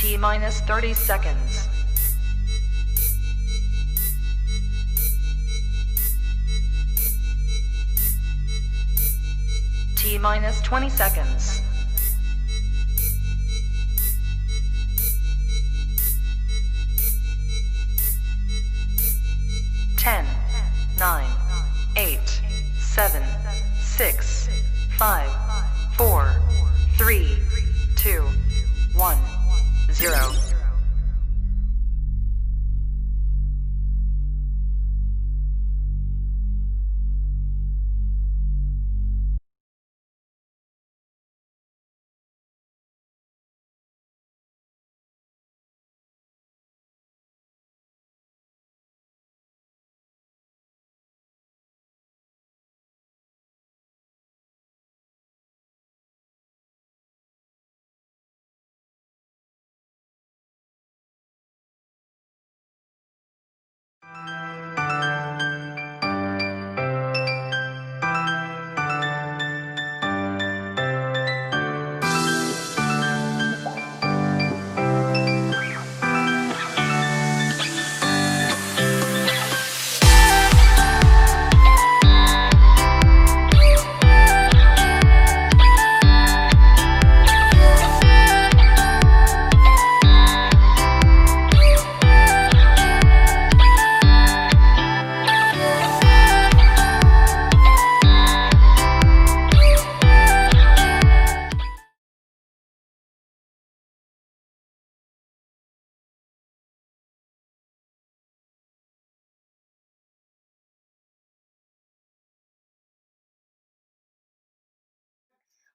T-minus 30 seconds. T-minus 20 seconds. 10, 9, 8, 7, 6, 5, 4, 3, 2, 1, 0.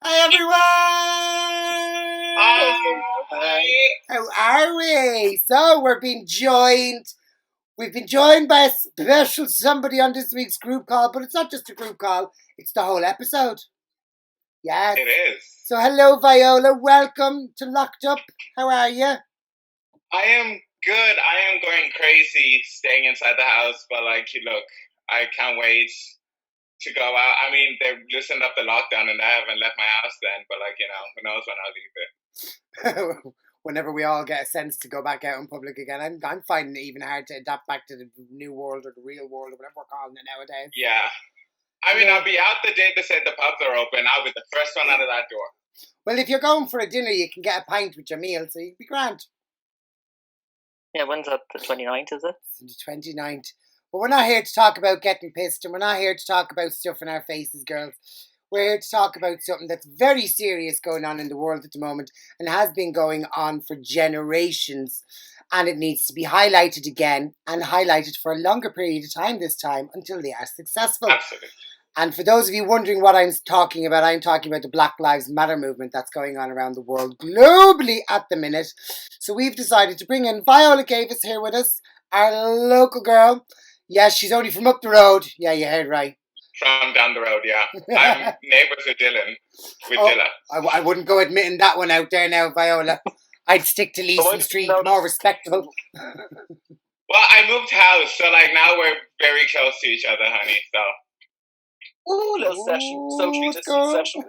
Hi everyone! Hi. How are we? So we've been joined by a special somebody on this week's group call, but it's not just a group call, it's the whole episode. Yes. It is. So hello Viola, welcome to Locked Up. How are you? I am good. I am going crazy staying inside the house, but look, I can't wait to go out. I mean, they've loosened up the lockdown and I haven't left my house then, but who knows when I'll leave it. Whenever we all get a sense to go back out in public again, I'm finding it even hard to adapt back to the new world or the real world or whatever we're calling it nowadays. Yeah. I mean, I'll be out the day they say the pubs are open. I'll be the first one out of that door. Well, if you're going for a dinner, you can get a pint with your meal, so you'd be grand. Yeah, when's that? The 29th, is it? It's the 29th. But we're not here to talk about getting pissed, and we're not here to talk about stuff in our faces, girls. We're here to talk about something that's very serious going on in the world at the moment and has been going on for generations. And it needs to be highlighted again and highlighted for a longer period of time this time until they are successful. Absolutely. And for those of you wondering what I'm talking about the Black Lives Matter movement that's going on around the world globally at the minute. So we've decided to bring in Viola Gayvis here with us, our local girl. Yes, she's only from up the road. Yeah, you heard right. From down the road, yeah. I'm neighbours with Dylan. Dilla. I wouldn't go admitting that one out there now, Viola. I'd stick to Leeson Street, more respectable. Well, I moved house, so now we're very close to each other, honey, so. Ooh, little session. Socially distant session.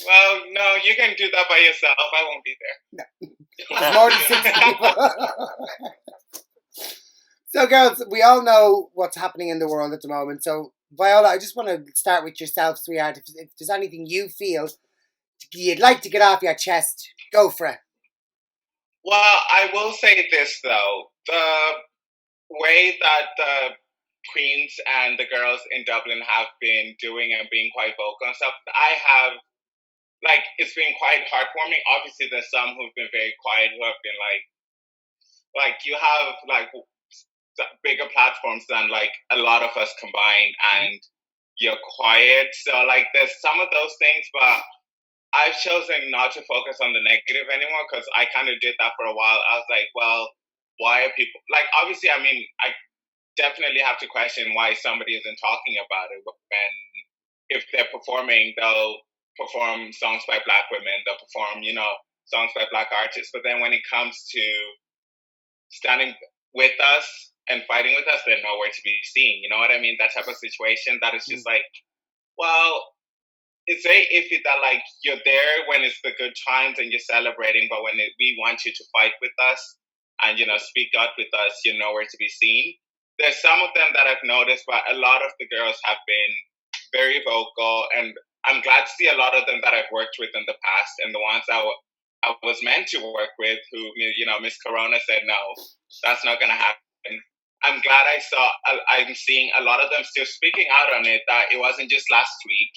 Well, no, you can do that by yourself. I won't be there. No. There's more than 6 people. So, girls, we all know what's happening in the world at the moment. So, Viola, I just want to start with yourself, sweetheart. If there's anything you feel you'd like to get off your chest, go for it. Well, I will say this, though. The way that the queens and the girls in Dublin have been doing and being quite vocal and stuff, it's been quite heartwarming. Obviously, there's some who've been very quiet, who have been you have, bigger platforms than a lot of us combined, and you're quiet. So there's some of those things, but I've chosen not to focus on the negative anymore because I kind of did that for a while. I was like, well, why are people obviously? I mean, I definitely have to question why somebody isn't talking about it. When if they're performing, they'll perform songs by Black women. They'll perform, songs by Black artists. But then when it comes to standing with us and fighting with us, they're nowhere to be seen. You know what I mean? That type of situation that is just well, it's very iffy that like you're there when it's the good times and you're celebrating, but when we want you to fight with us and speak out with us, you're nowhere to be seen. There's some of them that I've noticed, but a lot of the girls have been very vocal, and I'm glad to see a lot of them that I've worked with in the past, and the ones I was meant to work with, who Miss Corona said no, that's not going to happen. I'm glad I'm seeing a lot of them still speaking out on it, that it wasn't just last week.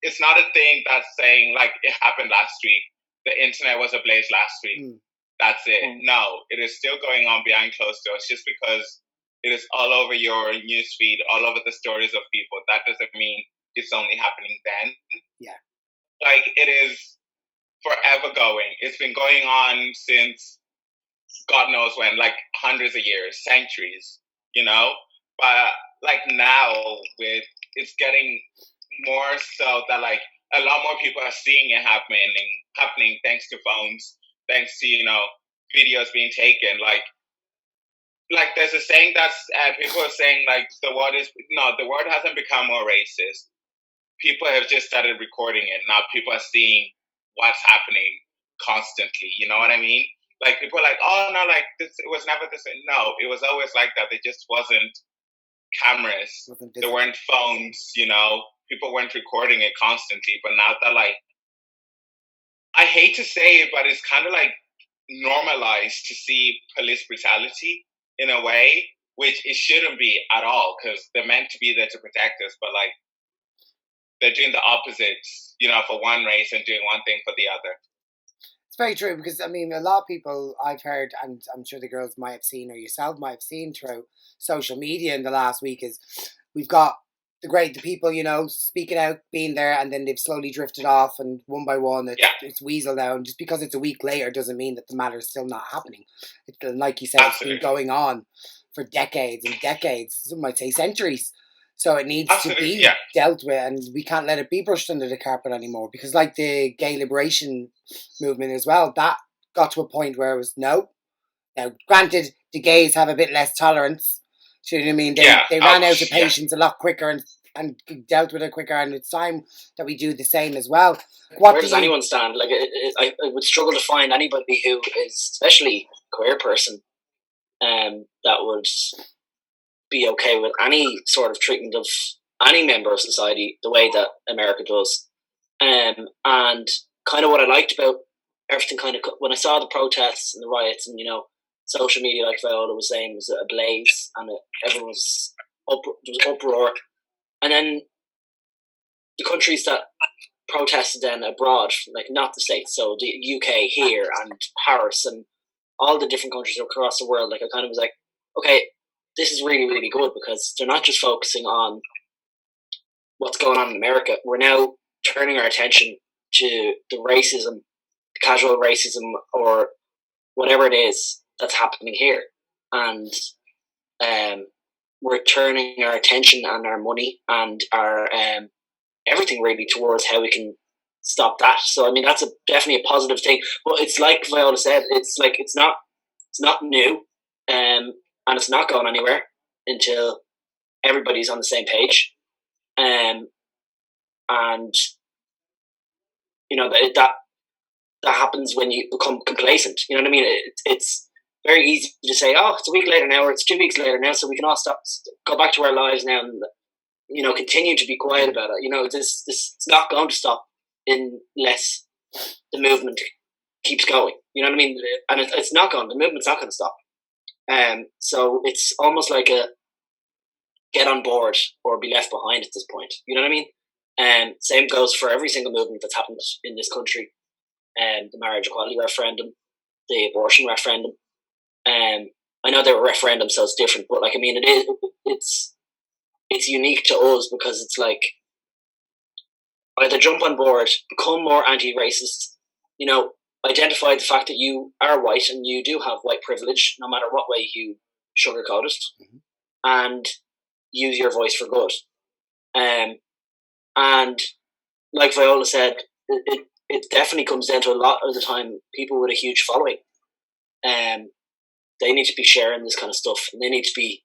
It's not a thing that's saying like it happened last week. The internet was ablaze last week. That's it. No, it is still going on behind closed doors. Just because it is all over your newsfeed, all over the stories of people, that doesn't mean it's only happening then. Yeah. Like, it is forever going. It's been going on since God knows when, like hundreds of years, centuries, but like now it's getting more so that like a lot more people are seeing it happening thanks to phones, thanks to, videos being taken. Like there's a saying that's, people are saying like the world hasn't become more racist. People have just started recording it. Now people are seeing what's happening constantly. You know what I mean? Like, people are like, oh, no, like, this, it was never this. No, it was always like that. There just wasn't cameras. There weren't phones, People weren't recording it constantly. But now that, like, I hate to say it, but it's kind of, like, normalized to see police brutality in a way, which it shouldn't be at all, because they're meant to be there to protect us. But, like, they're doing the opposite, for one race and doing one thing for the other. It's very true, because a lot of people I've heard, and I'm sure the girls might have seen, or yourself might have seen through social media in the last week, is we've got the people, speaking out, being there, and then they've slowly drifted off, and one by one it's weaseled down. Just because it's a week later doesn't mean that the matter is still not happening. Like you said, Absolutely. It's been going on for decades and decades, some might say centuries. So it needs to be dealt with, and we can't let it be brushed under the carpet anymore. Because like the gay liberation movement as well, that got to a point where it was no. Now, granted, the gays have a bit less tolerance. Do you know what I mean? They ran out of patience a lot quicker and dealt with it quicker, and it's time that we do the same as well. Where does anyone stand? Like, I would struggle to find anybody who is, especially a queer person, that would be okay with any sort of treatment of any member of society the way that America does. And kind of what I liked about everything, kind of when I saw the protests and the riots and, social media, like Viola was saying, was ablaze, and everyone was uproar. And then the countries that protested then abroad, like not the States, so the UK here and Paris and all the different countries across the world, like I kind of was like, okay, this is really, really good, because they're not just focusing on what's going on in America. We're now turning our attention to the racism, casual racism, or whatever it is that's happening here. And we're turning our attention and our money and our everything really towards how we can stop that. So, that's definitely a positive thing. But it's like Viola said, it's like it's not new. And it's not going anywhere until everybody's on the same page. And that happens when you become complacent. You know what I mean? It's very easy to say, oh, it's a week later now, or it's 2 weeks later now, so we can all go back to our lives now and, continue to be quiet about it. This it's not going to stop unless the movement keeps going. You know what I mean? And it's not going. The movement's not going to stop. So it's almost like a get on board or be left behind at this point. You know what I mean? Same goes for every single movement that's happened in this country. The marriage equality referendum, the abortion referendum. I know they were referendums, so it's different, but like, it's unique to us, because it's like either jump on board, become more anti-racist, identify the fact that you are white and you do have white privilege, no matter what way you sugarcoat it, and use your voice for good. And like Viola said, it definitely comes down to a lot of the time people with a huge following. They need to be sharing this kind of stuff, and they need to be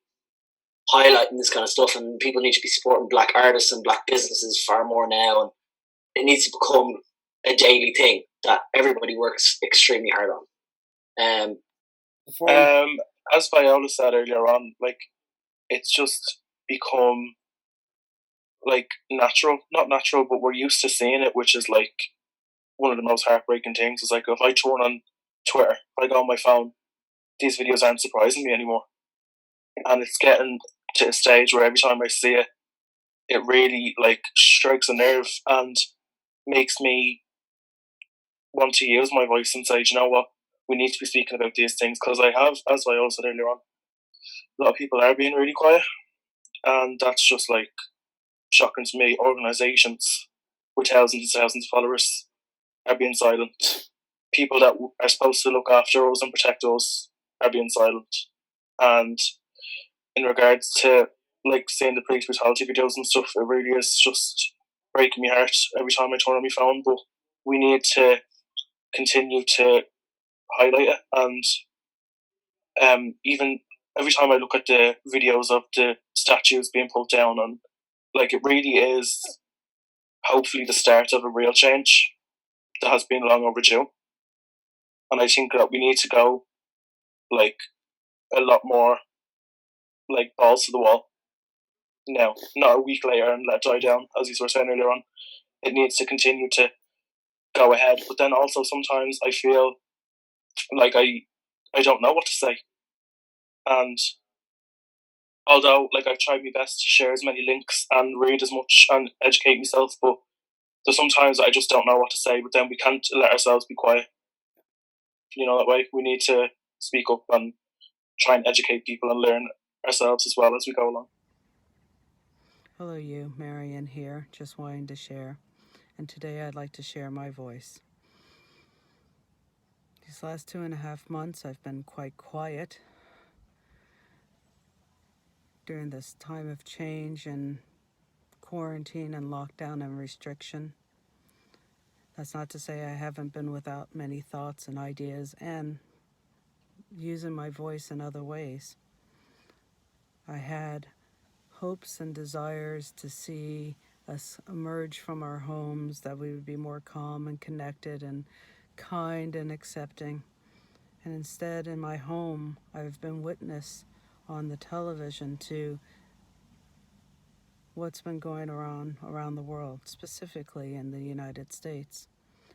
highlighting this kind of stuff, and people need to be supporting black artists and black businesses far more now, and it needs to become a daily thing that everybody works extremely hard on. As Viola said earlier on, like, it's just become like natural, not natural, but we're used to seeing it, which is like one of the most heartbreaking things. Is like, if I turn on Twitter, if I go on my phone, these videos aren't surprising me anymore, and it's getting to a stage where every time I see it, it really like strikes a nerve and makes me want to use my voice and say, you know what, we need to be speaking about these things, because I have, as I also said earlier on, a lot of people are being really quiet, and that's just like shocking to me. Organizations with thousands and thousands of followers are being silent. People that are supposed to look after us and protect us are being silent. And in regards to like seeing the police brutality videos and stuff, it really is just breaking my heart every time I turn on my phone. But we need to continue to highlight it, and even every time I look at the videos of the statues being pulled down, and like, it really is hopefully the start of a real change that has been long overdue. And I think that we need to go like a lot more like balls to the wall now, not a week later and let it die down, as you were saying earlier on. It needs to continue to go ahead, but then also sometimes I feel like I don't know what to say. And although like I've tried my best to share as many links and read as much and educate myself, but there's sometimes I just don't know what to say. But then we can't let ourselves be quiet. You know, that way we need to speak up and try and educate people and learn ourselves as well as we go along. Hello, you, Marion here, just wanting to share. And today I'd like to share my voice. These last 2.5 months I've been quite quiet during this time of change and quarantine and lockdown and restriction. That's not to say I haven't been without many thoughts and ideas and using my voice in other ways. I had hopes and desires to see us emerge from our homes, that we would be more calm and connected and kind and accepting. And instead, in my home, I've been witness on the television to what's been going around the world, specifically in the United States.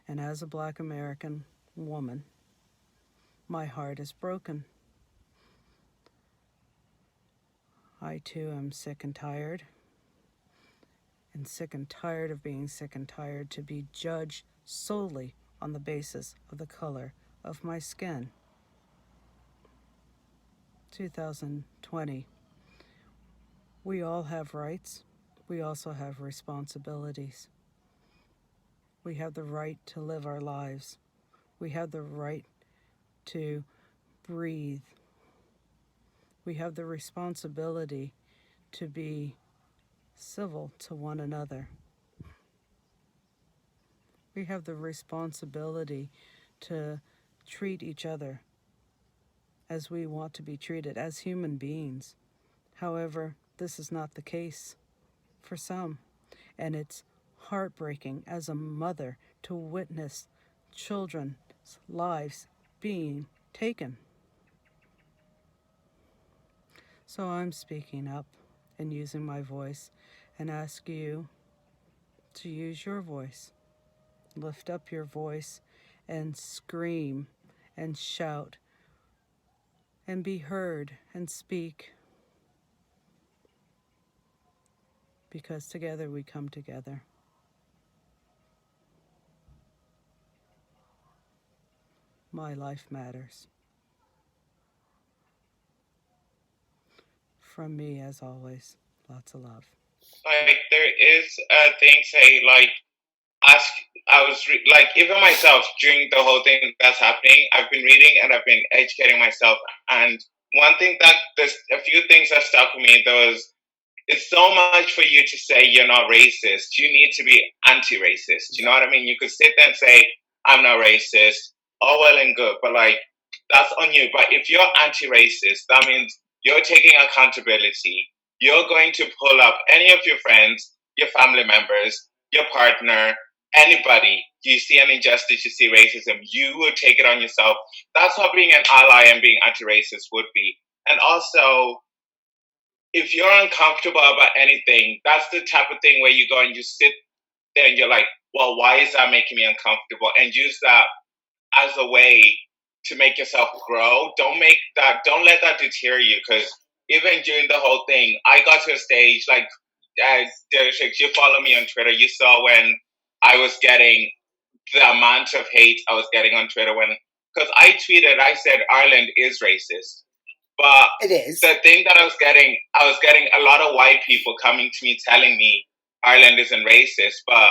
And as a Black American woman, my heart is broken. I too am sick and tired of being sick and tired to be judged solely on the basis of the color of my skin. 2020. We all have rights. We also have responsibilities. We have the right to live our lives. We have the right to breathe. We have the responsibility to be civil to one another. We have the responsibility to treat each other as we want to be treated, as human beings. However, this is not the case for some, and it's heartbreaking as a mother to witness children's lives being taken. So I'm speaking up and using my voice and ask you to use your voice. Lift up your voice and scream and shout and be heard and speak, because together we come together. My life matters. From me, as always, lots of love. Like, there is a thing, say, like, like, even myself, during the whole thing that's happening, I've been reading and I've been educating myself. And one thing there's a few things that stuck with me. It's so much for you to say you're not racist. You need to be anti-racist. You know what I mean? You could sit there and say, I'm not racist. All well and good. But, like, that's on you. But if you're anti-racist, that means you're taking accountability. you're going to pull up any of your friends, your family members, your partner, anybody. You see an injustice, you see racism, you will take it on yourself. That's what being an ally and being anti-racist would be. And also, if you're uncomfortable about anything, that's the type of thing where you go and you sit there and you're like, well, why is that making me uncomfortable? And use that as a way to make yourself grow. Don't let that deter you, because even during the whole thing, I got to a stage, like, you follow me on Twitter, you saw when I was getting the amount of hate I was getting on Twitter because I tweeted, I said Ireland is racist. But It is. the thing that I was getting a lot of white people coming to me telling me Ireland isn't racist, but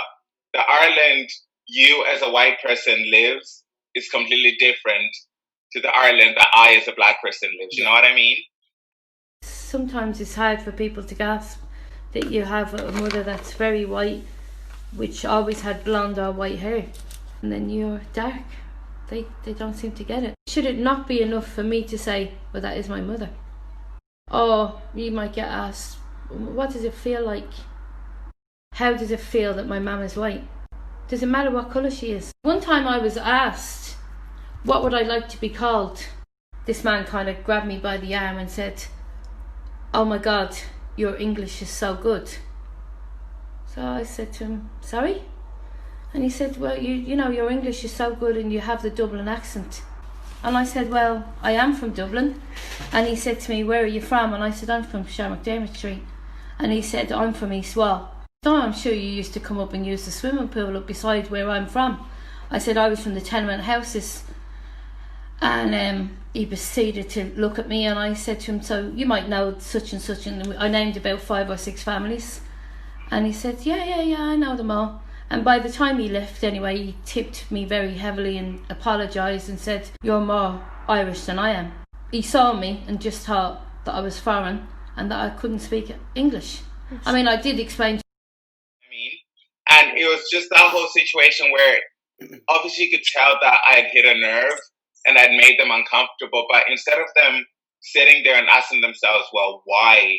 the Ireland you as a white person lives is completely different to the Ireland that I as a black person lives. You know what I mean? Sometimes it's hard for people to grasp that you have a mother that's very white, which always had blonde or white hair, and then you're dark. They don't seem to get it. Should it not be enough for me to say, well, that is my mother? Or you might get asked, what does it feel like? How does it feel that my mum is white? Does it matter what colour she is? One time I was asked, what would I like to be called? This man kind of grabbed me by the arm and said, oh my God, your English is so good. So I said to him, sorry? And he said, well, you know, your English is so good and you have the Dublin accent. And I said, well, I am from Dublin. And he said to me, where are you from? And I said, I'm from Shamrock Street. And he said, I'm from East Wall. So I'm sure you used to come up and use the swimming pool up beside where I'm from. I said, I was from the tenement houses. And he proceeded to look at me, and I said to him, so you might know such and such. And I named about 5 or 6 families. And he said, yeah, I know them all. And by the time he left anyway, he tipped me very heavily and apologised and said, you're more Irish than I am. He saw me and just thought that I was foreign and that I couldn't speak English. I mean, I did explain. And it was just that whole situation where obviously you could tell that I had hit a nerve and I'd made them uncomfortable. But instead of them sitting there and asking themselves, well, why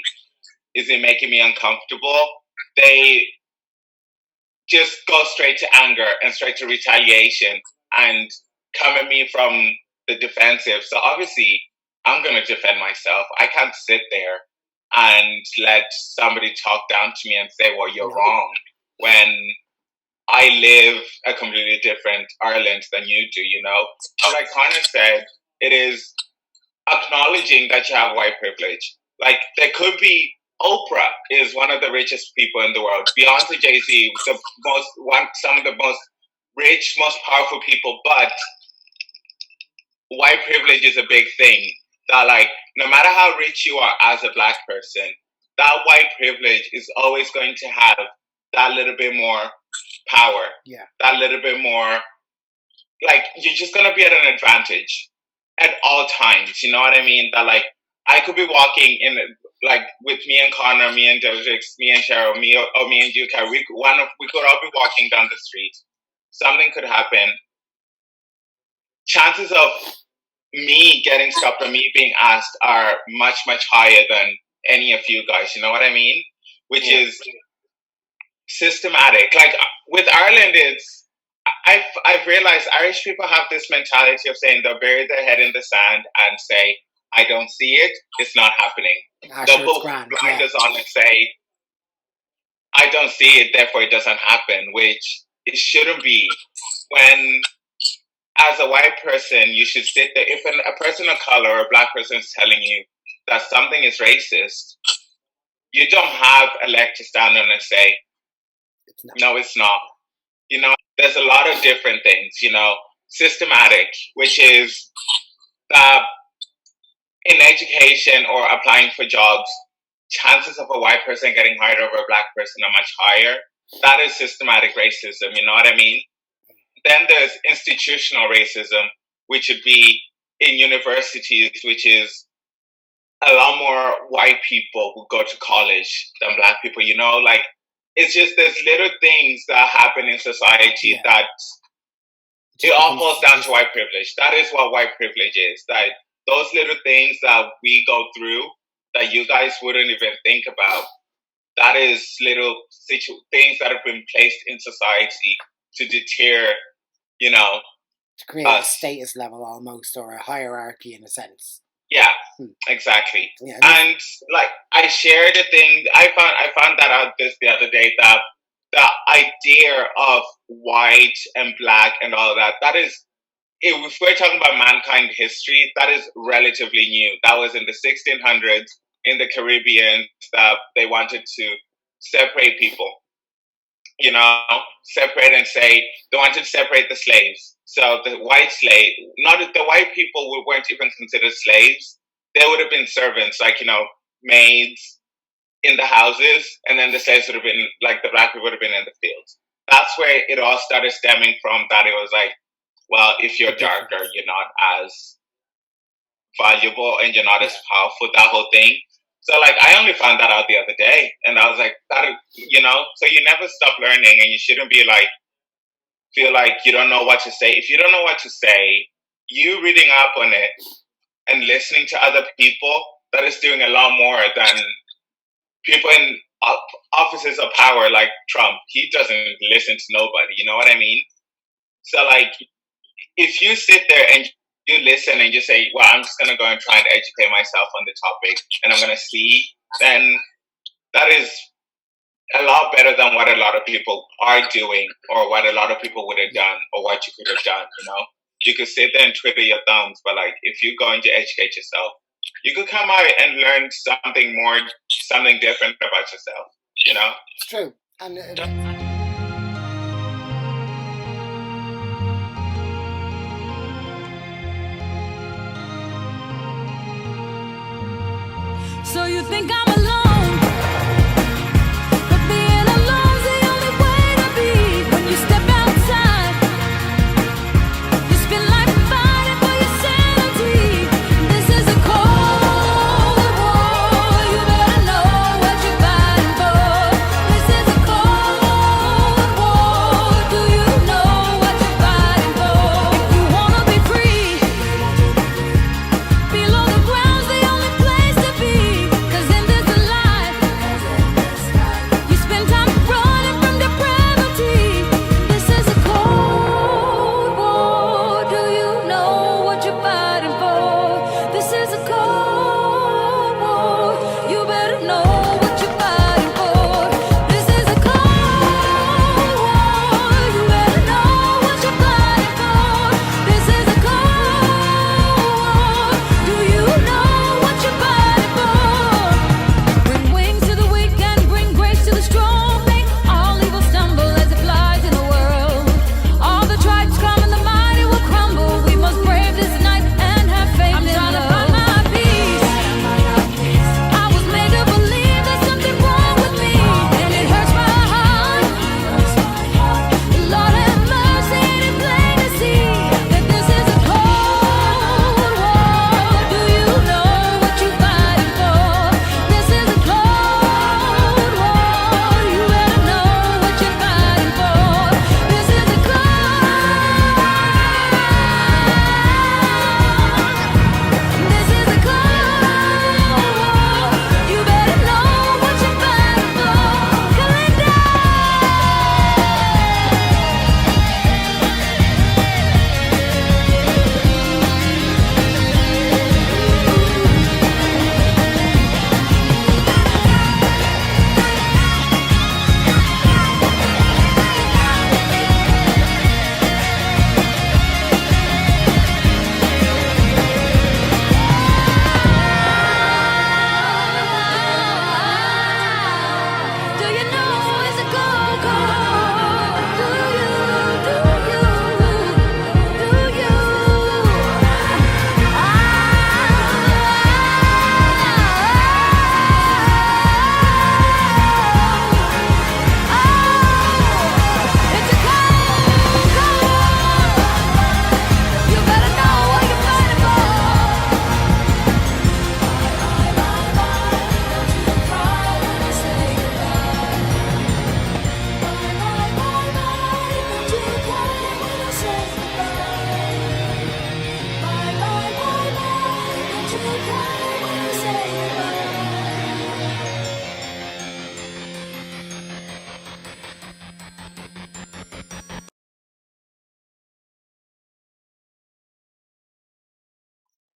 is it making me uncomfortable? They just go straight to anger and straight to retaliation and come at me from the defensive. So obviously, I'm going to defend myself. I can't sit there and let somebody talk down to me and say, well, you're wrong, when I live a completely different Ireland than you do, you know? And like Connor said, it is acknowledging that you have white privilege. Like, there could be Oprah is one of the richest people in the world. Beyonce, Jay-Z, some of the most rich, most powerful people. But white privilege is a big thing. That, like, no matter how rich you are as a black person, that white privilege is always going to have that little bit more power. Yeah. That little bit more, like, you're just gonna be at an advantage at all times. You know what I mean? That, like, I could be walking in, like, with me and Connor, me and Dodrix, me and Cheryl, me and Yuka. We could all be walking down the street. Something could happen. Chances of me getting stopped or me being asked are much, much higher than any of you guys. You know what I mean? Which is systematic. Like, with Ireland, I've realized Irish people have this mentality of saying they'll bury their head in the sand and say, I don't see it, it's not happening. They'll put blinders on and say, I don't see it, therefore it doesn't happen, which it shouldn't be. When, as a white person, you should sit there. If a person of color or a black person is telling you that something is racist, you don't have a leg to stand on and say, no, it's not. You know, there's a lot of different things, you know, systematic, which is that in education or applying for jobs, chances of a white person getting hired over a black person are much higher. That is systematic racism, you know what I mean? Then there's institutional racism, which would be in universities, which is a lot more white people who go to college than black people, you know? Like, it's just there's little things that happen in society that it all falls down to white privilege. That is what white privilege is. That those little things that we go through that you guys wouldn't even think about. That is little things that have been placed in society to deter, you know, to create a status level almost, or a hierarchy in a sense. Yeah, exactly. Yeah, and like I shared a thing, I found that out the other day, that the idea of white and black and all that is, if we're talking about mankind history, that is relatively new. That was in the 1600s in the Caribbean, that they wanted to separate people, you know, separate and say they wanted to separate the slaves. So the white slave, not the white people weren't even considered slaves. They would have been servants, like, you know, maids in the houses, and then the slaves would have been, like, the black people would have been in the fields. That's where it all started stemming from, that it was like, well, if you're darker, you're not as valuable and you're not as powerful, that whole thing. So, like, I only found that out the other day, and I was like, that, you know, so you never stop learning, and you shouldn't be like, feel like you don't know what to say. If you don't know what to say, you reading up on it and listening to other people, that is doing a lot more than people in offices of power like Trump. He doesn't listen to nobody, you know what I mean? So, like, if you sit there and you listen and you say, well, I'm just going to go and try and educate myself on the topic, and I'm going to see, then that is a lot better than what a lot of people are doing, or what a lot of people would have done, or what you could have done, you know? You could sit there and twiddle your thumbs, but, like, if you go and you educate yourself, you could come out and learn something more, something different about yourself, you know? It's true. And so you think I'm alone, but being alone's the only way to be. When you step outside, you spend life fighting for your sanity. This is a cold war, you better know what you're fighting for. This is a cold war, do you know what you're fighting for? If you wanna be free, below the ground's the only place to be. 'Cause in this life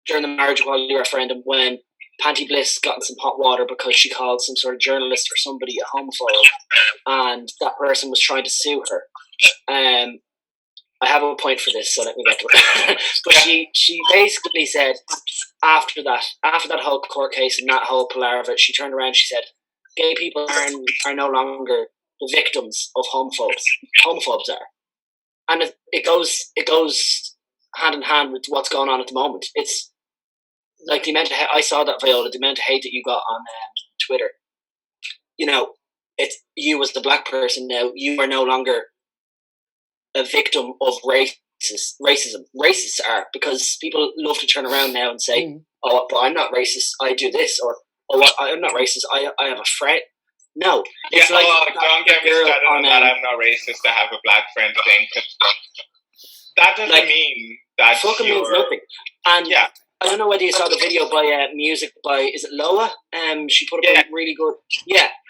during the marriage equality referendum when Panty Bliss got in some hot water because she called some sort of journalist or somebody a homophobe, and that person was trying to sue her. I have a point for this, so let me get to it. But she basically said after that whole court case and that whole palaver, she turned around and she said, gay people are no longer the victims of homophobes. Homophobes are. And it goes hand in hand with what's going on at the moment. It's like the amount of I saw that, Viola, the amount of hate that you got on Twitter. You know, it's you as the black person now, you are no longer a victim of racism. Racists are, because people love to turn around now and say, oh, but I'm not racist, I do this, or oh, I'm not racist, I have a friend. No. It's like don't get me started on that I'm not racist, I have a black friend thing. That doesn't mean that fucking means nothing. And yeah. I don't know whether you saw the video by music by, is it Loa? She put up a really good,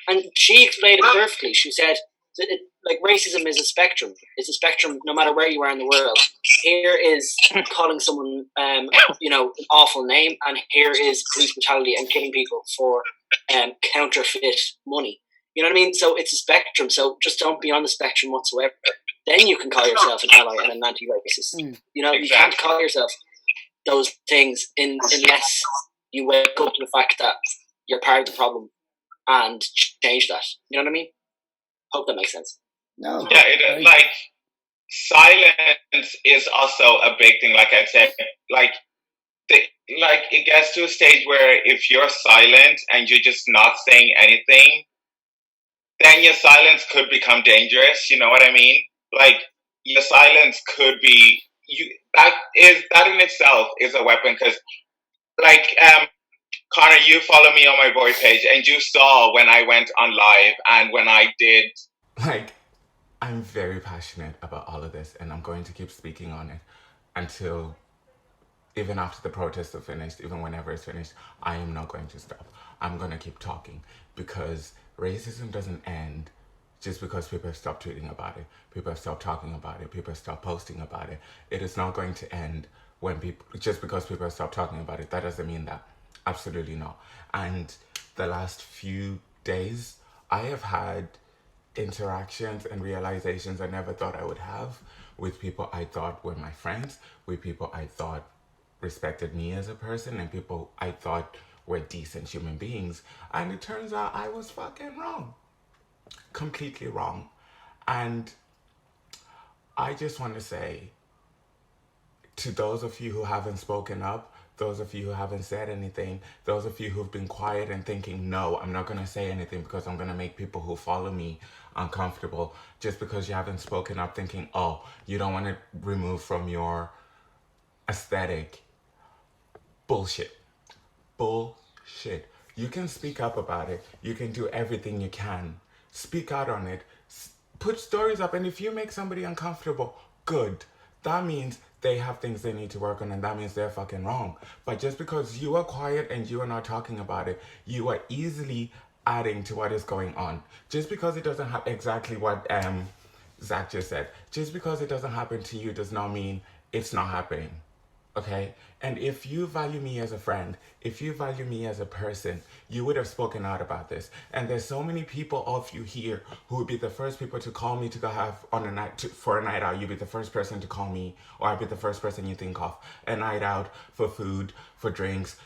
and she explained it perfectly. She said, like, racism is a spectrum. It's a spectrum no matter where you are in the world. Here is calling someone, an awful name, and here is police brutality and killing people for counterfeit money. You know what I mean? So it's a spectrum. So just don't be on the spectrum whatsoever. Then you can call yourself an ally and an anti-racist. You know, you can't call yourself those things unless you wake up to the fact that you're part of the problem and change that. You know what I mean? Hope that makes sense. No. Yeah, like, silence is also a big thing. Like I said, like it gets to a stage where if you're silent and you're just not saying anything, then your silence could become dangerous. You know what I mean? Like, your silence could be that in itself is a weapon, because like Connor, you follow me on my boy page and you saw when I went on live and when I did. Like, I'm very passionate about all of this, and I'm going to keep speaking on it until, even after the protests are finished, even whenever it's finished, I am not going to stop. I'm going to keep talking, because racism doesn't end just because people have stopped tweeting about it, people have stopped talking about it, people have stopped posting about it. It is not going to end just because people have stopped talking about it. That doesn't mean that. Absolutely not. And the last few days, I have had interactions and realizations I never thought I would have with people I thought were my friends, with people I thought respected me as a person, and people I thought were decent human beings. And it turns out I was fucking wrong. Completely wrong. And I just want to say to those of you who haven't spoken up, those of you who haven't said anything, those of you who've been quiet and thinking, no, I'm not going to say anything because I'm going to make people who follow me uncomfortable, just because you haven't spoken up, thinking, oh, you don't want to remove from your aesthetic. Bullshit. Bullshit. You can speak up about it. You can do everything you can. Speak out on it. Put stories up. And if you make somebody uncomfortable, good. That means they have things they need to work on, and that means they're fucking wrong. But just because you are quiet and you are not talking about it, you are easily adding to what is going on. Just because it doesn't have exactly what Zach just said, just because it doesn't happen to you does not mean it's not happening. Okay? And if you value me as a friend, if you value me as a person, you would have spoken out about this. And there's so many people of you here who would be the first people to call me to go have for a night out. You'd be the first person to call me, or I'd be the first person you think of. A night out for food, for drinks.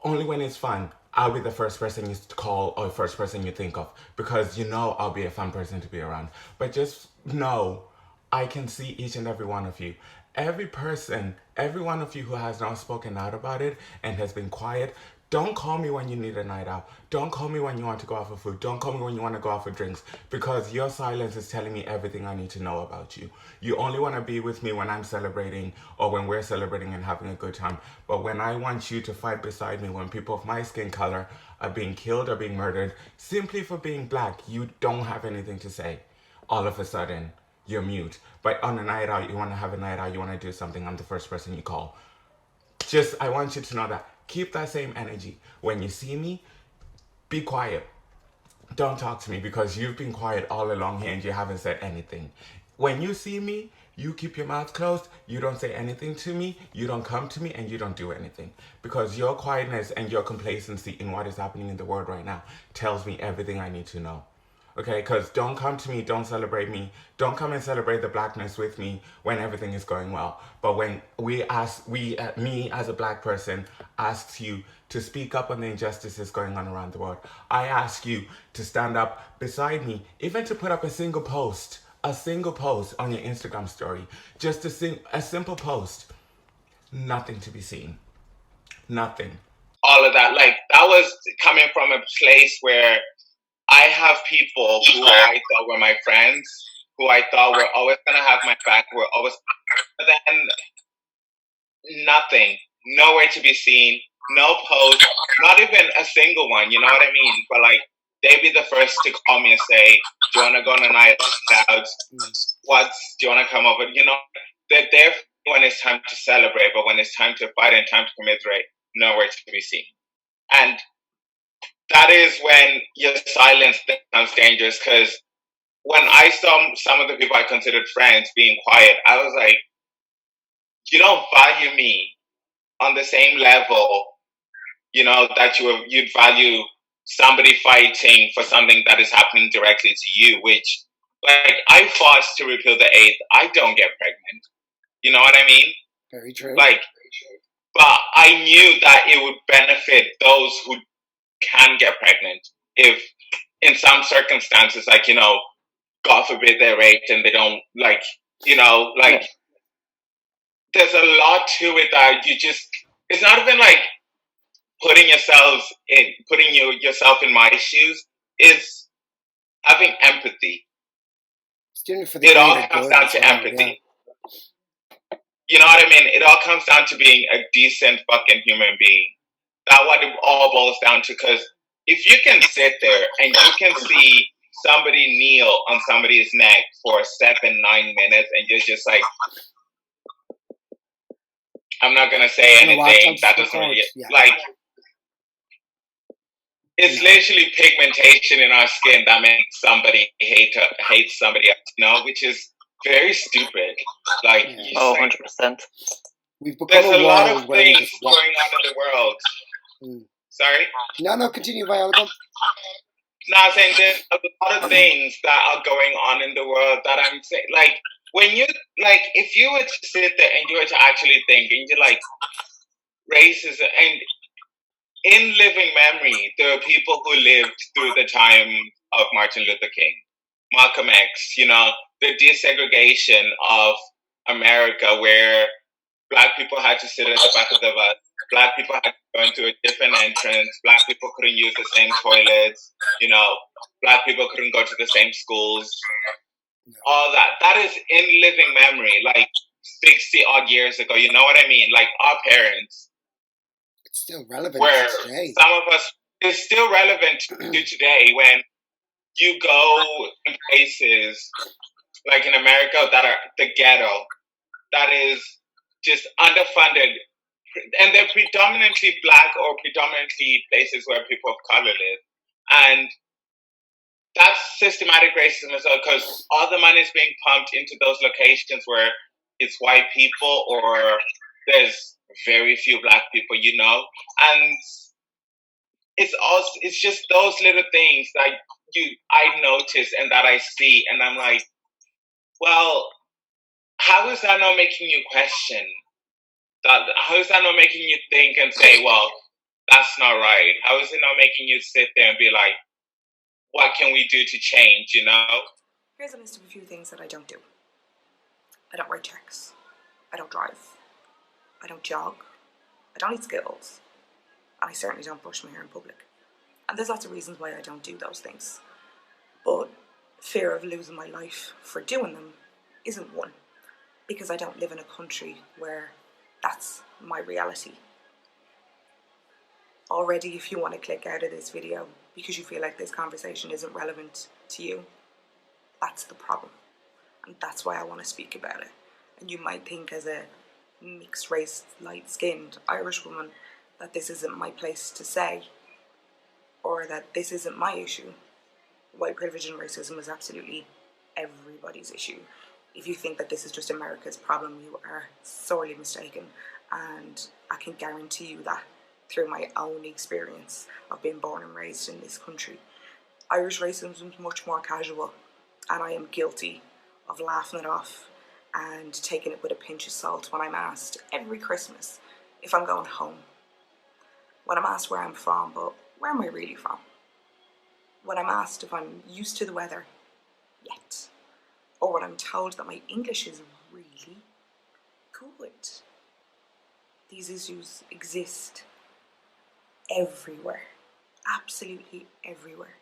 Only when it's fun, I'll be the first person you call or first person you think of, because you know I'll be a fun person to be around. But just know, I can see each and every one of you. Every person, every one of you who has not spoken out about it and has been quiet, don't call me when you need a night out. Don't call me when you want to go out for food. Don't call me when you want to go out for drinks, because your silence is telling me everything I need to know about you. You only want to be with me when I'm celebrating, or when we're celebrating and having a good time. But when I want you to fight beside me, when people of my skin color are being killed or being murdered simply for being black, you don't have anything to say. All of a sudden, you're mute. But on a night out, you want to have a night out, you want to do something, I'm the first person you call. I want you to know that. Keep that same energy. When you see me, be quiet. Don't talk to me, because you've been quiet all along here and you haven't said anything. When you see me, You keep your mouth closed, you don't say anything to me, you don't come to me, and you don't do anything. Because your quietness and your complacency in what is happening in the world right now tells me everything I need to know. Okay, because don't come to me, don't celebrate me, don't come and celebrate the blackness with me when everything is going well. But when me as a black person asks you to speak up on the injustices going on around the world, I ask you to stand up beside me, even to put up a single post on your Instagram story, just a simple post, nothing to be seen, nothing. All of that, like, that was coming from a place where I have people who I thought were my friends, who I thought were always going to have my back, were always, but then nothing, nowhere to be seen, no post, not even a single one, you know what I mean? But like, they'd be the first to call me and say, do you want to go on a night out? Do you want to come over? You know, they're there when it's time to celebrate, but when it's time to fight and time to commiserate, nowhere to be seen. And that is when your silence becomes dangerous, because when I saw some of the people I considered friends being quiet, I was like, you don't value me on the same level, you know, that you'd value somebody fighting for something that is happening directly to you, which, like, I fought to repeal the 8th. I don't get pregnant. You know what I mean? Very true. Like, but I knew that it would benefit those who can get pregnant if, in some circumstances, like, you know, God forbid they're raped and they don't, like, you know, like, there's a lot to it that you just, it's not even like putting yourself in my shoes, is having empathy. It's doing it for the It all greater comes good down as to well, empathy. yeah. You know what I mean? It all comes down to being a decent fucking human being. That's what it all boils down to, because if you can sit there and you can see somebody kneel on somebody's neck for 7-9 minutes and you're just like, I'm not going to say anything, that doesn't really, like, it's literally pigmentation in our skin that makes somebody hate somebody else, you know, which is very stupid. Like, oh, 100%. There's a lot of things going on in the world. Sorry? No, continue, Viola. No, I'm saying there's a lot of things that are going on in the world that I'm saying, like, when you, like, if you were to sit there and you were to actually think, and you're like, racism, and in living memory, there are people who lived through the time of Martin Luther King, Malcolm X, you know, the desegregation of America, where Black people had to sit at the back of the bus, Black people had to go into a different entrance, Black people couldn't use the same toilets, you know, Black people couldn't go to the same schools, all that. That is in living memory, like 60 odd years ago, you know what I mean? Like, our parents, it's still relevant where to today. Some of us, it's still relevant to today when you go in places like in America that are the ghetto, that is just underfunded, and they're predominantly Black or predominantly places where people of color live. And that's systematic racism as well, because all the money is being pumped into those locations where it's white people or there's very few Black people, you know? And it's just those little things that I notice and that I see, and I'm like, well, how is that not making you question? How is that not making you think and say, well, that's not right? How is it not making you sit there and be like, what can we do to change, you know? Here's a list of a few things that I don't do. I don't write checks. I don't drive. I don't jog. I don't eat Skittles. And I certainly don't brush my hair in public. And there's lots of reasons why I don't do those things. But fear of losing my life for doing them isn't one. Because I don't live in a country where that's my reality. Already, if you want to click out of this video because you feel like this conversation isn't relevant to you, that's the problem. And that's why I want to speak about it. And you might think, as a mixed race, light-skinned Irish woman, that this isn't my place to say, or that this isn't my issue. White privilege and racism is absolutely everybody's issue. If you think that this is just America's problem, you are sorely mistaken. And I can guarantee you that through my own experience of being born and raised in this country. Irish racism is much more casual, and I am guilty of laughing it off and taking it with a pinch of salt when I'm asked every Christmas if I'm going home. When I'm asked where I'm from, but where am I really from? When I'm asked if I'm used to the weather yet, or when I'm told that my English is really good. These issues exist everywhere, absolutely everywhere.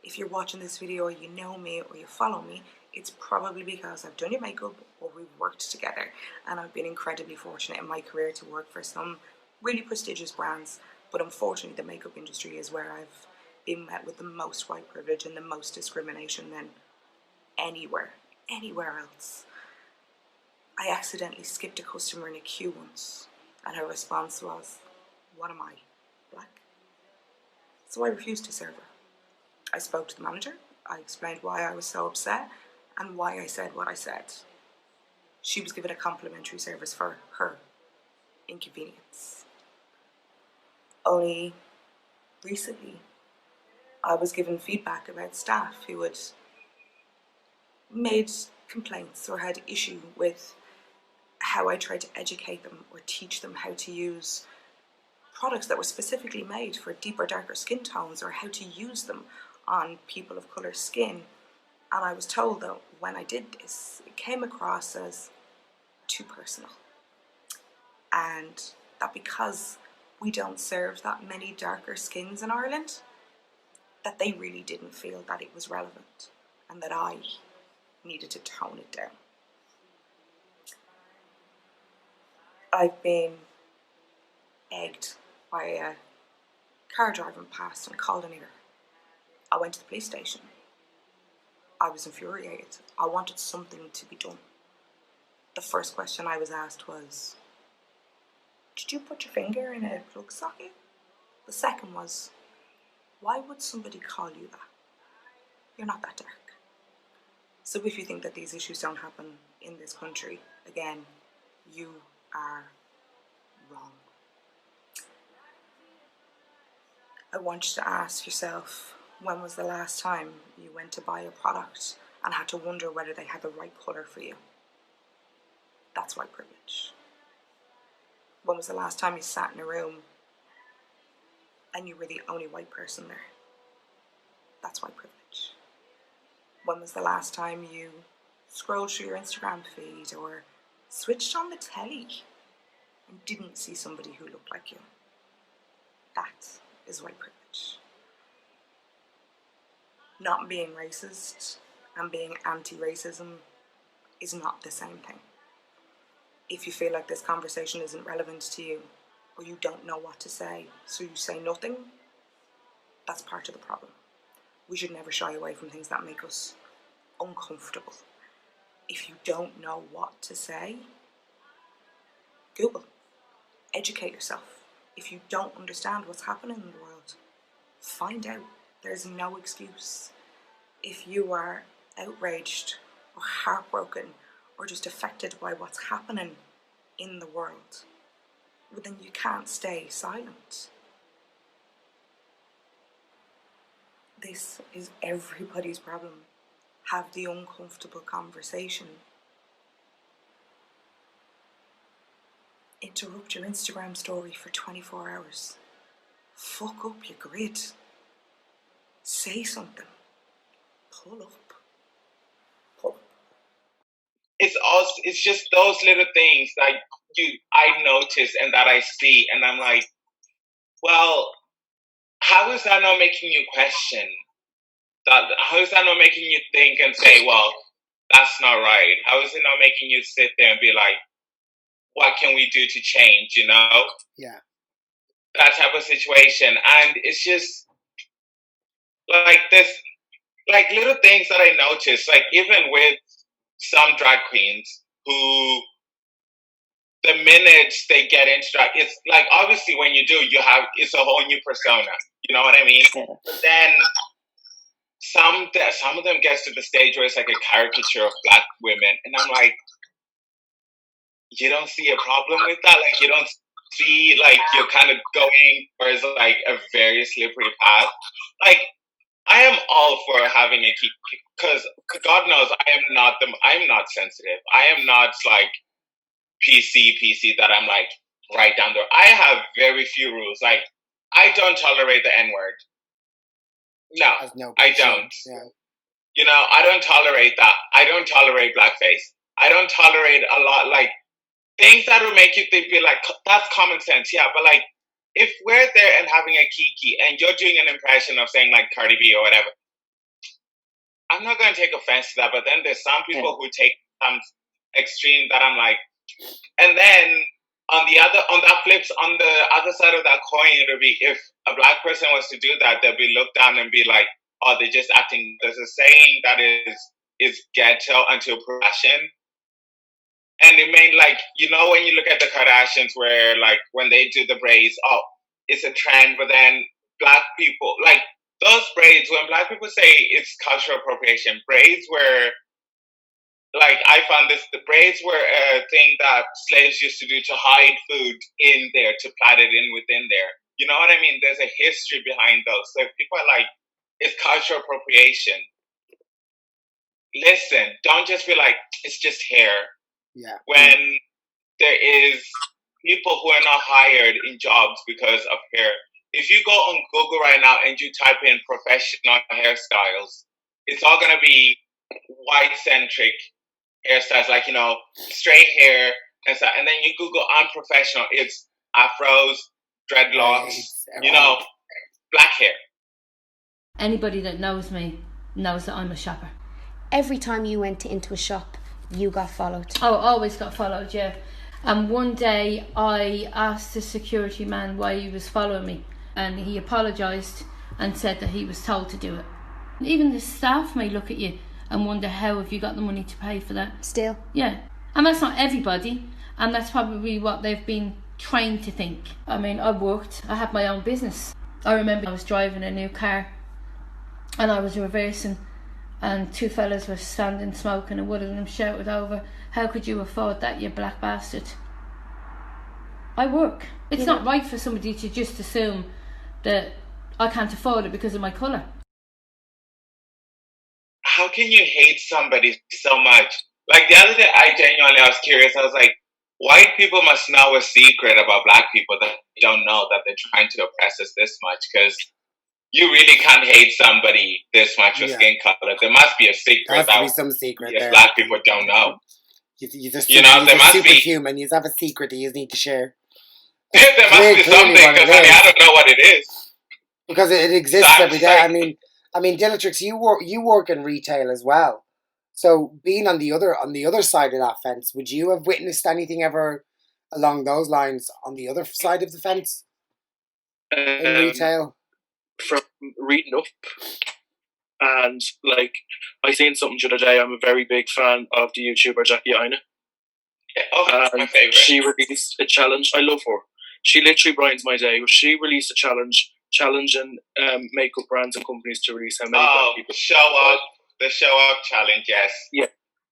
If you're watching this video or you know me or you follow me, it's probably because I've done your makeup or we've worked together, and I've been incredibly fortunate in my career to work for some really prestigious brands, but unfortunately the makeup industry is where I've been met with the most white privilege and the most discrimination than anywhere else. I accidentally skipped a customer in a queue once, and her response was, "What am I, black?" So I refused to serve her. I spoke to the manager, I explained why I was so upset and why I said what I said. She was given a complimentary service for her inconvenience. Only recently, I was given feedback about staff who had made complaints or had issue with how I tried to educate them or teach them how to use products that were specifically made for deeper, darker skin tones, or how to use them on people of colour skin. And I was told that when I did this, it came across as too personal. And that because we don't serve that many darker skins in Ireland, that they really didn't feel that it was relevant and that I needed to tone it down. I've been egged by a car driving past and called a nigger. I went to the police station. I was infuriated. I wanted something to be done. The first question I was asked was, "Did you put your finger in a plug socket?" The second was, "Why would somebody call you that? You're not that dark." So if you think that these issues don't happen in this country, again, you are wrong. I want you to ask yourself, when was the last time you went to buy a product and had to wonder whether they had the right colour for you? That's white privilege. When was the last time you sat in a room and you were the only white person there? That's white privilege. When was the last time you scrolled through your Instagram feed or switched on the telly and didn't see somebody who looked like you? That is white privilege. Not being racist and being anti-racism is not the same thing. If you feel like this conversation isn't relevant to you, or you don't know what to say, so you say nothing, that's part of the problem. We should never shy away from things that make us uncomfortable. If you don't know what to say, Google. Educate yourself. If you don't understand what's happening in the world, find out. There's no excuse. If you are outraged or heartbroken or just affected by what's happening in the world, well, then you can't stay silent. This is everybody's problem. Have the uncomfortable conversation. Interrupt your Instagram story for 24 hours. Fuck up your grid. Say something. Pull up. It's just those little things that I notice and that I see, and I'm like, well, how is that not making you question? How is that not making you think and say, well, that's not right? How is it not making you sit there and be like, what can we do to change, you know? Yeah. That type of situation. And it's just like this, like little things that I notice, like even with some drag queens who, the minute they get into drag, it's like, obviously when you do, it's a whole new persona. You know what I mean? Yeah. But then some of them gets to the stage where it's like a caricature of black women, and I'm like, you don't see a problem with that? Like, you don't see, like, you're kind of going towards, like, a very slippery path? Like, I am all for having a key, because God knows I'm not sensitive. I am not, like, PC that I'm, like, right down there. I have very few rules. Like, I don't tolerate the N-word. No, I don't. Yeah. You know, I don't tolerate that. I don't tolerate blackface. I don't tolerate a lot, like, things that will make you think, be like, that's common sense, yeah. But like, if we're there and having a kiki and you're doing an impression of saying like Cardi B or whatever, I'm not going to take offense to that. But then there's some people who take some extreme that I'm like, and then on the other side of that coin, it'll be if a black person was to do that, they'll be looked down and be like, oh, they're just acting. There's a saying that is ghetto until progression. And it made, like, you know, when you look at the Kardashians where, like, when they do the braids, oh, it's a trend, but then black people, like, those braids, when black people say it's cultural appropriation, braids were, like, I found the braids were a thing that slaves used to do to hide food in there, to plait it in within there. You know what I mean? There's a history behind those. So if people are like, it's cultural appropriation, listen, don't just be like, it's just hair. Yeah. When there is people who are not hired in jobs because of hair. If you go on Google right now and you type in professional hairstyles, it's all going to be white-centric hairstyles, like, you know, straight hair and stuff. And then you Google unprofessional, it's afros, dreadlocks, you know, black hair. Anybody that knows me knows that I'm a shopper. Every time you went into a shop, you got followed. Oh, always got followed, yeah. And one day I asked the security man why he was following me, and he apologised and said that he was told to do it. Even the staff may look at you and wonder, how have you got the money to pay for that? Still? Yeah. And that's not everybody, and that's probably what they've been trained to think. I mean, I had my own business. I remember I was driving a new car and I was reversing, and two fellas were standing smoking, and one of them shouted over, "How could you afford that, you black bastard?" I work. It's not right for somebody to just assume that I can't afford it because of my colour. How can you hate somebody so much? Like, the other day, I was curious. I was like, white people must know a secret about black people that they don't know, that they're trying to oppress us this much, because you really can't hate somebody this much for skin color. There must be a secret. There has to be some secret there. Black people don't know. There must be human. You have a secret that you need to share. There must be something, because I don't know what it is. Because it exists every day. I mean, Dillatrix, you work in retail as well. So being on the other side of that fence, would you have witnessed anything ever along those lines on the other side of the fence in retail? From reading up, and like, I seen something the other day. I'm a very big fan of the YouTuber Jackie Aina. That's my favorite. She released a challenge. I love her. She literally brightens my day. She released a challenging makeup brands and companies to release how many black people. The show up challenge, yes. Yeah,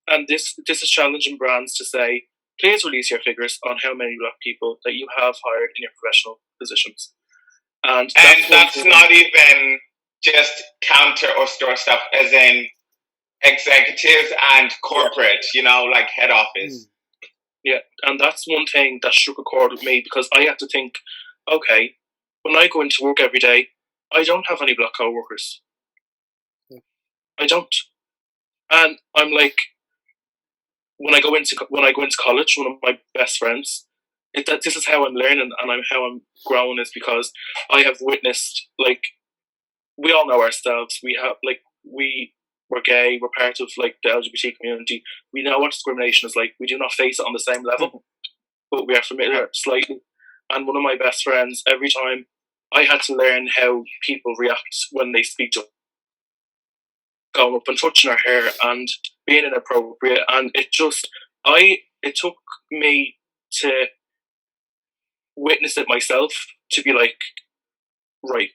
and this is challenging brands to say, please release your figures on how many black people that you have hired in your professional positions. And that's not even just counter or store stuff, as in executives and corporate, you know, like head office. Yeah, and that's one thing that struck a chord with me, because I had to think, okay, when I go into work every day, I don't have any black co-workers. I don't. And I'm like, when I go into college, one of my best friends, this is how I'm learning and how I'm growing, is because I have witnessed, like, we all know ourselves. We have, like, we're gay. We're part of, like, the LGBT community. We know what discrimination is like. We do not face it on the same level, but we are familiar slightly. And one of my best friends, every time I had to learn how people react when they speak to going up and touching her hair and being inappropriate, and it took me to witness it myself to be like, right,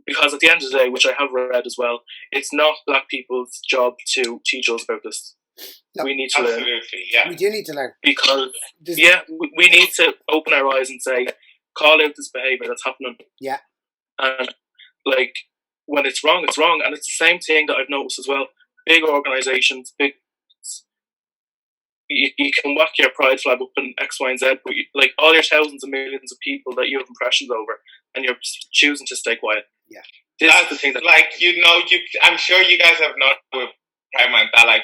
because at the end of the day, which I have read as well, it's not black people's job to teach us about this. No, we need to learn. Absolutely, yeah. We do need to learn. Because, we need to open our eyes and say, call out this behaviour that's happening. Yeah. And, like, when it's wrong, it's wrong. And it's the same thing that I've noticed as well. Big organisations, you can whack your pride flag up in X, Y, and Z, but like all your thousands and millions of people that you have impressions over, and you're choosing to stay quiet. Yeah. This is the thing that, like, I'm sure you guys have noticed with Pride Month that, like,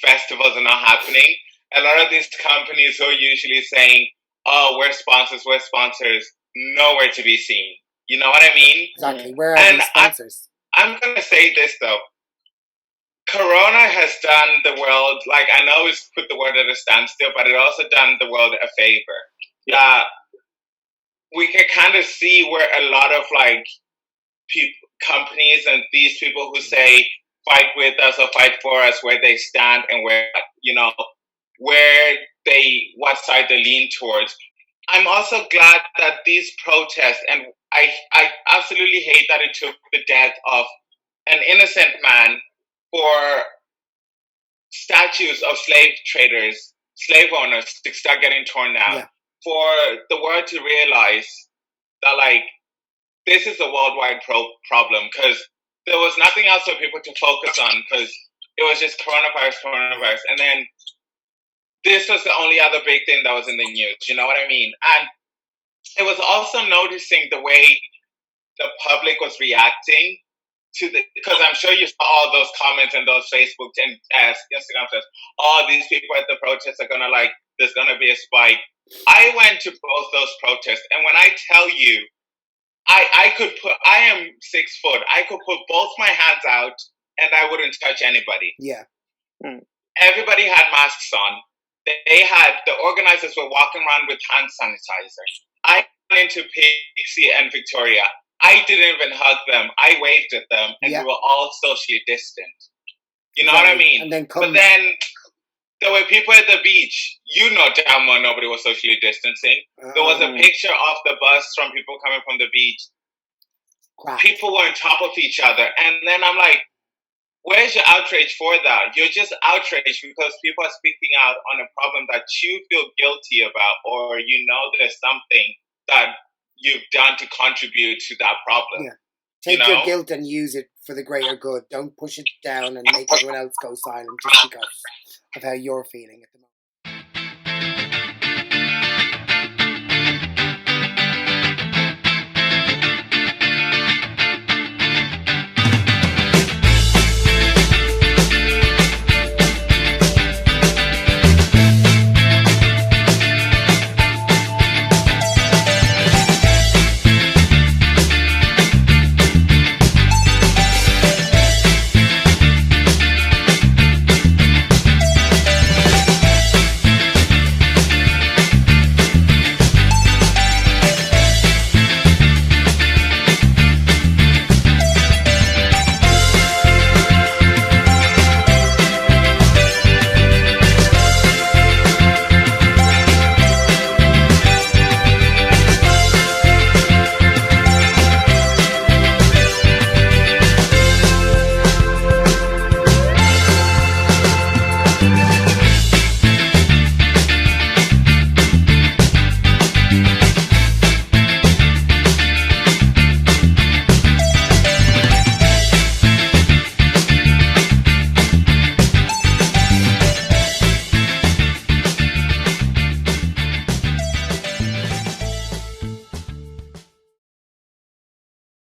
festivals are not happening. A lot of these companies who are usually saying, oh, we're sponsors, nowhere to be seen. You know what I mean? Exactly. Where are these sponsors? I'm going to say this, though. Corona has done the world, like, I know it's put the world at a standstill, but it also done the world a favor. Yeah. We can kind of see where a lot of, like, companies and these people who say, fight with us or fight for us, where they stand and where, what side they lean towards. I'm also glad that these protests, and I absolutely hate that it took the death of an innocent man for statues of slave traders, slave owners to start getting torn down. Yeah. For the world to realize that, like, this is a worldwide problem, because there was nothing else for people to focus on, because it was just coronavirus. And then this was the only other big thing that was in the news. You know what I mean? And it was also noticing the way the public was reacting to because I'm sure you saw all those comments and those Facebook and Instagram says, oh, these people at the protests are gonna, like, there's gonna be a spike. I went to both those protests, and when I tell you, I am 6 foot. I could put both my hands out and I wouldn't touch anybody. Yeah. Everybody had masks on. The organizers were walking around with hand sanitizer. I went into Pixie and Victoria. I didn't even hug them. I waved at them, and we were all socially distant. You know what I mean? But then there were people at the beach. You know damn well nobody was socially distancing. There was a picture of the bus from people coming from the beach. Wow. People were on top of each other. And then I'm like, where's your outrage for that? You're just outraged because people are speaking out on a problem that you feel guilty about, or there's something that you've done to contribute to that problem. Yeah. Take your guilt and use it for the greater good. Don't push it down and make everyone else go silent just because of how you're feeling at the moment.